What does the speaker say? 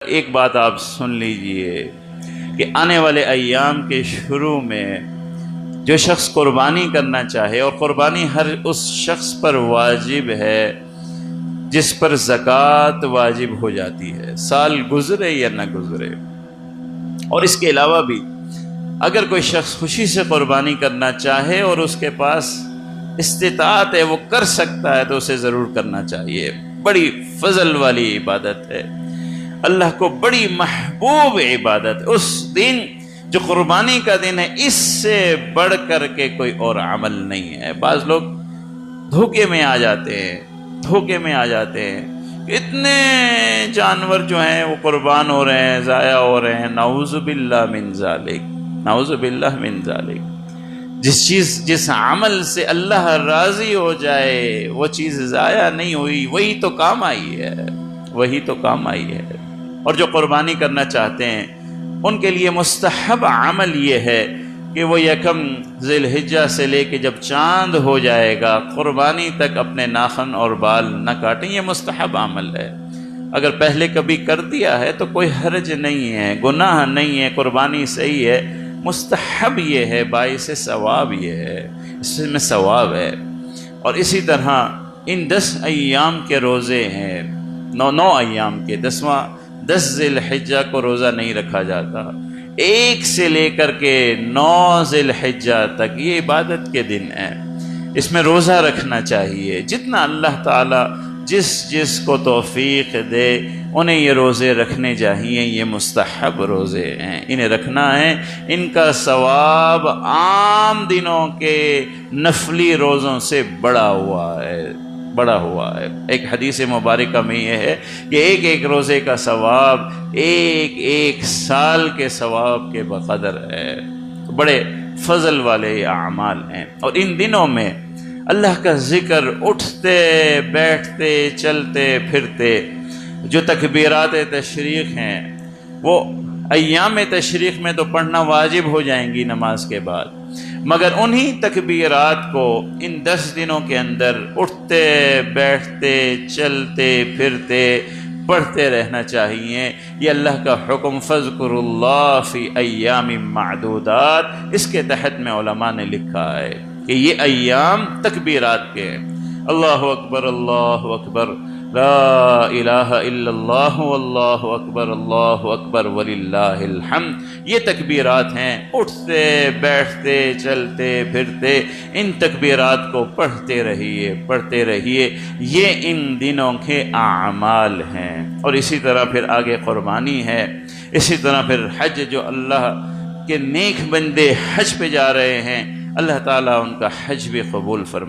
ایک بات آپ سن لیجئے کہ آنے والے ایام کے شروع میں جو شخص قربانی کرنا چاہے، اور قربانی ہر اس شخص پر واجب ہے جس پر زکوٰۃ واجب ہو جاتی ہے، سال گزرے یا نہ گزرے۔ اور اس کے علاوہ بھی اگر کوئی شخص خوشی سے قربانی کرنا چاہے اور اس کے پاس استطاعت ہے، وہ کر سکتا ہے، تو اسے ضرور کرنا چاہیے۔ بڑی فضل والی عبادت ہے، اللہ کو بڑی محبوب عبادت۔ اس دن جو قربانی کا دن ہے، اس سے بڑھ کر کے کوئی اور عمل نہیں ہے۔ بعض لوگ دھوکے میں آ جاتے ہیں، اتنے جانور جو ہیں وہ قربان ہو رہے ہیں، ضائع ہو رہے ہیں، نعوذ باللہ من ذالک۔ جس عمل سے اللہ راضی ہو جائے وہ چیز ضائع نہیں ہوئی، وہی تو کام آئی ہے۔ اور جو قربانی کرنا چاہتے ہیں ان کے لیے مستحب عمل یہ ہے کہ وہ یکم ذی الحجہ سے لے کے جب چاند ہو جائے گا قربانی تک اپنے ناخن اور بال نہ کاٹیں۔ یہ مستحب عمل ہے، اگر پہلے کبھی کر دیا ہے تو کوئی حرج نہیں ہے، گناہ نہیں ہے، قربانی صحیح ہے۔ مستحب یہ ہے، باعث ثواب یہ ہے، اس میں ثواب ہے۔ اور اسی طرح ان 10 ایام کے روزے ہیں، 9 ایام کے، 10 ذی الحجہ کو روزہ نہیں رکھا جاتا، 1 سے لے کر کے 9 ذی الحجہ تک یہ عبادت کے دن ہیں، اس میں روزہ رکھنا چاہیے۔ جتنا اللہ تعالیٰ جس کو توفیق دے انہیں یہ روزے رکھنے چاہیے، یہ مستحب روزے ہیں، انہیں رکھنا ہے۔ ان کا ثواب عام دنوں کے نفلی روزوں سے بڑا ہوا ہے۔ ایک حدیث مبارکہ میں یہ ہے کہ ایک روزے کا ثواب ایک سال کے ثواب کے بقدر ہے۔ بڑے فضل والے اعمال ہیں، اور ان دنوں میں اللہ کا ذکر اٹھتے بیٹھتے چلتے پھرتے، جو تکبیرات تشریق ہیں وہ ایام تشریق میں تو پڑھنا واجب ہو جائیں گی نماز کے بعد، مگر انہی تکبیرات کو ان 10 دنوں کے اندر اٹھتے بیٹھتے چلتے پھرتے پڑھتے رہنا چاہیے۔ یہ اللہ کا حکم، فَاذْكُرُوا اللَّهَ فِي أَيَّامٍ مَّعْدُودَاتٍ، اس کے تحت میں علماء نے لکھا ہے کہ یہ ایام تکبیرات کے ہیں۔ اللہ اکبر، اللہ اکبر، لا الہ الا اللہ، واللہ اکبر، اللہ اکبر وللہ الحمد، یہ تکبیرات ہیں۔ اٹھتے بیٹھتے چلتے پھرتے ان تکبیرات کو پڑھتے رہیے، یہ ان دنوں کے اعمال ہیں۔ اور اسی طرح پھر آگے قربانی ہے، اسی طرح پھر حج، جو اللہ کے نیک بندے حج پہ جا رہے ہیں، اللہ تعالیٰ ان کا حج بھی قبول فرمائے۔